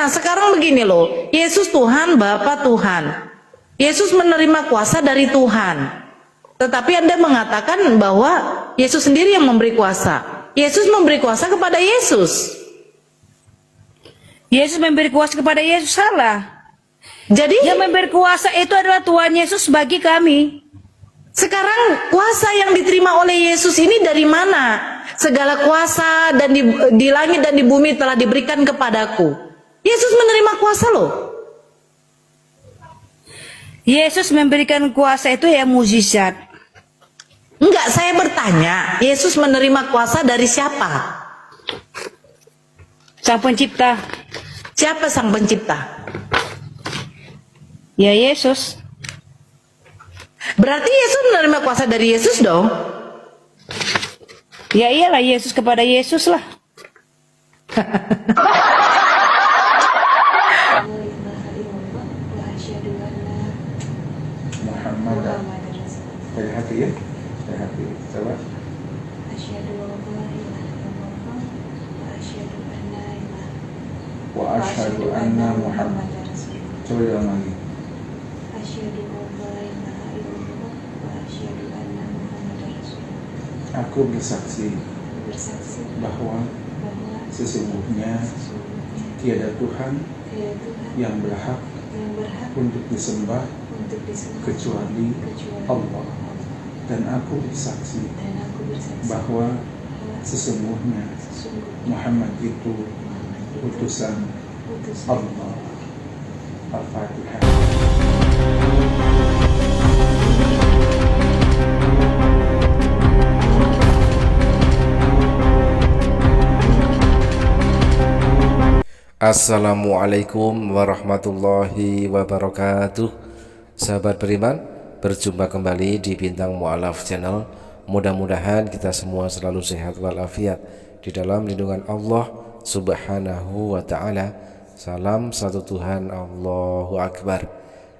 Nah, sekarang begini loh, Yesus Tuhan, Bapa Tuhan. Yesus menerima kuasa dari Tuhan. Tetapi Anda mengatakan bahwa Yesus sendiri yang memberi kuasa. Yesus memberi kuasa kepada Yesus. Yesus memberi kuasa kepada Yesus, salah. Jadi Yang memberi kuasa itu adalah Tuhan Yesus bagi kami. sekarang kuasa yang diterima oleh Yesus ini dari mana? Segala kuasa dan di langit dan di bumi telah diberikan kepadaku. Yesus menerima kuasa loh. Yesus memberikan kuasa itu ya mukjizat. Enggak, saya bertanya, Yesus menerima kuasa dari siapa? Sang Pencipta. Siapa Sang Pencipta? Ya Yesus. Berarti Yesus menerima kuasa dari Yesus dong? Ya iyalah, Yesus kepada Yesus lah. Muhammad dari hati ya, dari hati coba. Wa asyhadu anna Muhammad. Coba ulang lagi. Aku bersaksi bahwa sesungguhnya tiada Tuhan yang berhak untuk disembah kecuali Allah, dan aku bersaksi bahwa sesungguhnya Muhammad itu utusan Allah. Al-Fatihah. Assalamualaikum warahmatullahi wabarakatuh. Sahabat beriman, berjumpa kembali di Bintang Mu'alaf Channel. Mudah-mudahan kita semua selalu sehat walafiat di dalam lindungan Allah Subhanahu wa ta'ala. Salam satu Tuhan, Allahu Akbar.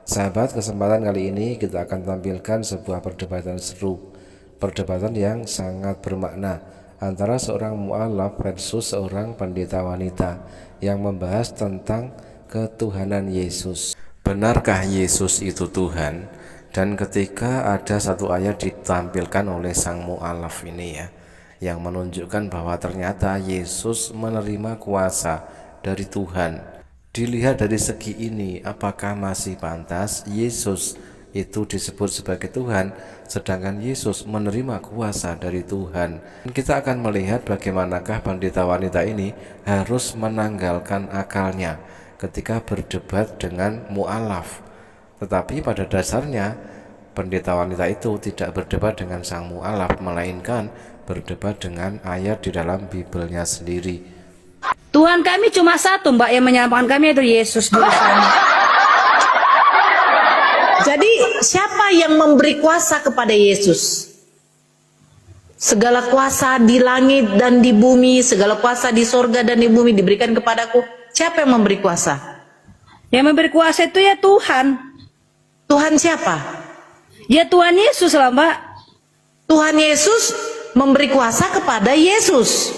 Sahabat, kesempatan kali ini kita akan tampilkan sebuah perdebatan seru, perdebatan yang sangat bermakna antara seorang mu'alaf versus seorang pendeta wanita yang membahas tentang ketuhanan Yesus. Benarkah Yesus itu Tuhan? Dan ketika ada satu ayat ditampilkan oleh sang mu'alaf ini ya, yang menunjukkan bahwa ternyata Yesus menerima kuasa dari Tuhan. Dilihat dari segi ini, apakah masih pantas Yesus itu disebut sebagai Tuhan, sedangkan Yesus menerima kuasa dari Tuhan? Kita akan melihat bagaimanakah pendeta wanita ini harus menanggalkan akalnya ketika berdebat dengan mu'alaf. Tetapi pada dasarnya pendeta wanita itu tidak berdebat dengan sang mu'alaf, melainkan berdebat dengan ayat di dalam Bibelnya sendiri. Tuhan kami cuma satu, Mbak, yang menyelamatkan kami, itu Yesus Juru Selamat. Jadi siapa yang memberi kuasa kepada Yesus? Segala kuasa di langit dan di bumi, segala kuasa di sorga dan di bumi diberikan kepadaku. Siapa yang memberi kuasa? Yang memberi kuasa itu ya Tuhan. Tuhan siapa? Ya Tuhan Yesus lah, Mbak. Tuhan Yesus memberi kuasa kepada Yesus.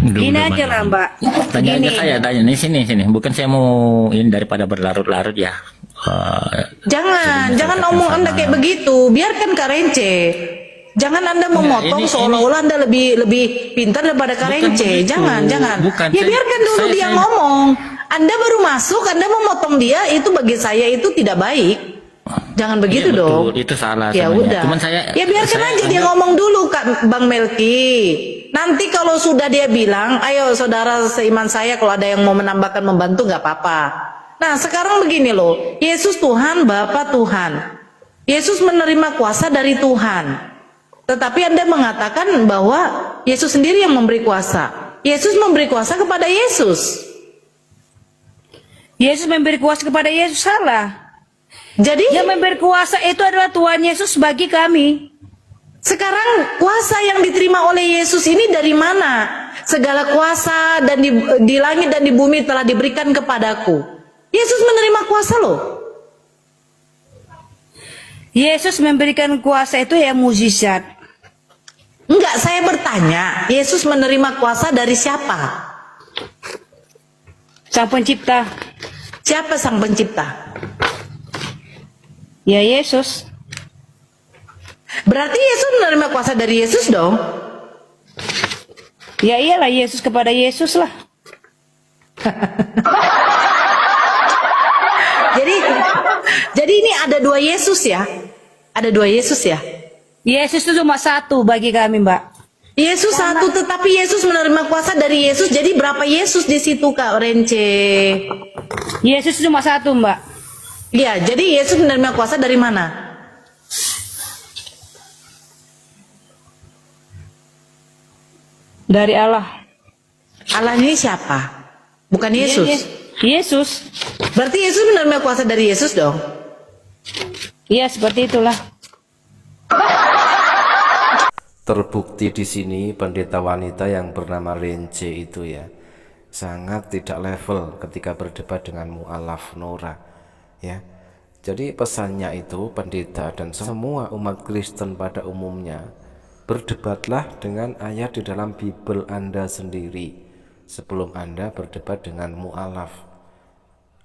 Gini aja lah, Mbak. Tanya Gini. aja saya, tanya nih, sini. Bukan saya mau ini daripada berlarut-larut ya. Jangan ngomong Anda kayak begitu. Biarkan Kak Rence. Jangan Anda memotong seolah-olah Anda lebih pintar daripada Kak Rence. Jangan. Ya biarkan dulu dia ngomong. Anda baru masuk, Anda memotong dia, itu bagi saya itu tidak baik. Jangan begitu dong. Itu salah. Ya udah. Cuman ya biarkan aja dia ngomong dulu, Kak Bang Melki. Nanti kalau sudah dia bilang, ayo saudara seiman saya, kalau ada yang mau menambahkan membantu nggak apa-apa. Nah sekarang begini loh, Yesus Tuhan, Bapa Tuhan. Yesus menerima kuasa dari Tuhan. Tetapi Anda mengatakan bahwa Yesus sendiri yang memberi kuasa. Yesus memberi kuasa kepada Yesus. Yesus memberi kuasa kepada Yesus, salah. Jadi Yang memberi kuasa itu adalah Tuhan Yesus bagi kami. sekarang kuasa yang diterima oleh Yesus ini dari mana? Segala kuasa dan di langit dan di bumi telah diberikan kepadaku. Yesus menerima kuasa loh. Yesus memberikan kuasa itu ya mujizat. Enggak, saya bertanya, Yesus menerima kuasa dari siapa? Sang pencipta. Siapa sang pencipta? Ya Yesus. Berarti Yesus menerima kuasa dari Yesus dong? Ya iyalah, Yesus kepada Yesus lah. Jadi ini ada dua Yesus ya? Ada dua Yesus ya? Yesus itu cuma satu bagi kami, Mbak. Yesus satu, tetapi Yesus menerima kuasa dari Yesus. Jadi berapa Yesus di situ, Kak Rence? Yesus cuma satu, Mbak. Iya, jadi Yesus menerima kuasa dari mana? Dari Allah. Allah ini siapa? Bukan Yesus. Yesus. Berarti Yesus menerima kuasa dari Yesus dong? Iya, seperti itulah. Terbukti di sini pendeta wanita yang bernama Rence itu ya sangat tidak level ketika berdebat dengan mualaf Nora ya. Jadi pesannya itu pendeta dan semua umat Kristen pada umumnya, berdebatlah dengan ayat di dalam Bible Anda sendiri sebelum Anda berdebat dengan mualaf.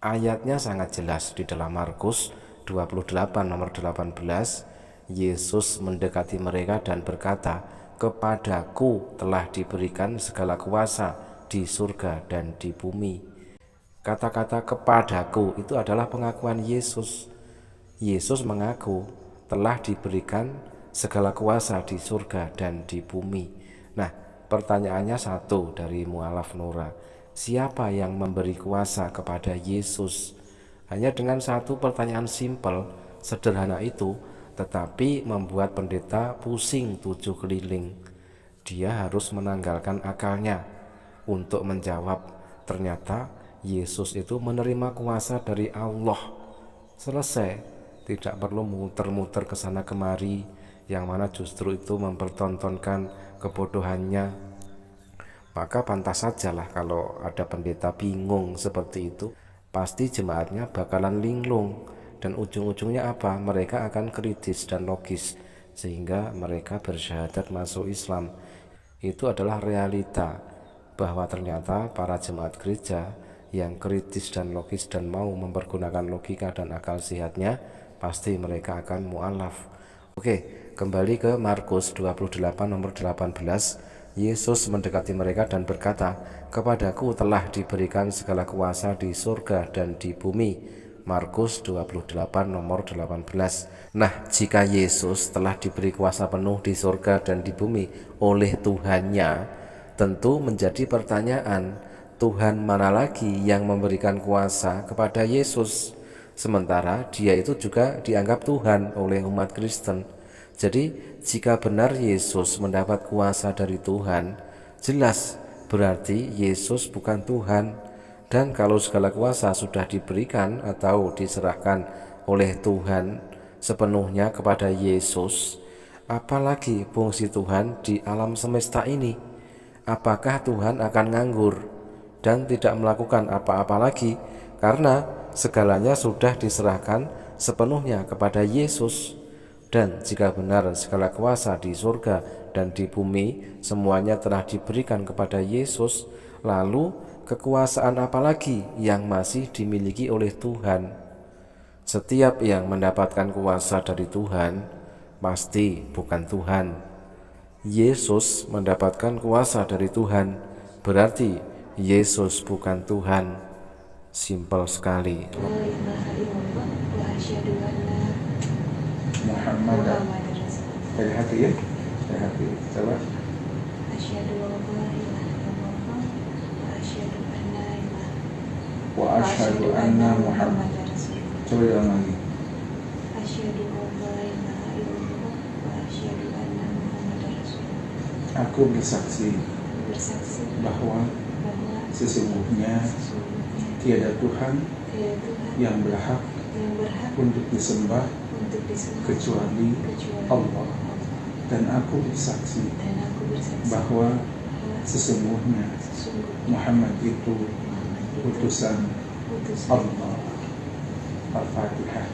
Ayatnya sangat jelas di dalam Markus 28 nomor 18. Yesus mendekati mereka dan berkata, "Kepadaku telah diberikan segala kuasa di surga dan di bumi." Kata-kata "kepadaku" itu adalah pengakuan Yesus. Yesus mengaku telah diberikan segala kuasa di surga dan di bumi. Nah, pertanyaannya satu dari mualaf Nora, siapa yang memberi kuasa kepada Yesus? Hanya dengan satu pertanyaan simpel, sederhana itu, tetapi membuat pendeta pusing 7 keliling. Dia harus menanggalkan akalnya untuk menjawab, ternyata Yesus itu menerima kuasa dari Allah. Selesai, tidak perlu muter-muter ke sana kemari, yang mana justru itu mempertontonkan kebodohannya. Maka pantas sajalah kalau ada pendeta bingung seperti itu, pasti jemaatnya bakalan linglung. Dan ujung-ujungnya apa? Mereka akan kritis dan logis sehingga mereka bersyahadat masuk Islam. Itu adalah realita bahwa ternyata para jemaat gereja yang kritis dan logis dan mau mempergunakan logika dan akal sehatnya, pasti mereka akan mualaf. Oke, kembali ke Markus 28 nomor 18. Yesus mendekati mereka dan berkata, "Kepadaku telah diberikan segala kuasa di surga dan di bumi." Markus 28 nomor 18. Nah, jika Yesus telah diberi kuasa penuh di surga dan di bumi oleh Tuhannya, tentu menjadi pertanyaan, Tuhan mana lagi yang memberikan kuasa kepada Yesus? Sementara dia itu juga dianggap Tuhan oleh umat Kristen. Jadi, jika benar Yesus mendapat kuasa dari Tuhan, jelas berarti Yesus bukan Tuhan. Dan kalau segala kuasa sudah diberikan atau diserahkan oleh Tuhan sepenuhnya kepada Yesus, apalagi fungsi Tuhan di alam semesta ini? Apakah Tuhan akan nganggur dan tidak melakukan apa-apa lagi karena segalanya sudah diserahkan sepenuhnya kepada Yesus? Dan jika benar segala kuasa di surga dan di bumi semuanya telah diberikan kepada Yesus, lalu kekuasaan apa lagi yang masih dimiliki oleh Tuhan? Setiap yang mendapatkan kuasa dari Tuhan pasti bukan Tuhan. Yesus mendapatkan kuasa dari Tuhan, berarti Yesus bukan Tuhan. Simpel sekali. Muhammad dari hati ya, dari hati. Coba. Wa asyhadu anna Muhammad. Coba ulang lagi. Aku bersaksi bahwa sesungguhnya tiada Tuhan yang berhak untuk disembah kecuali Allah, dan aku bersaksi bahwa sesungguhnya Muhammad itu utusan Allah. Al-Fatihah.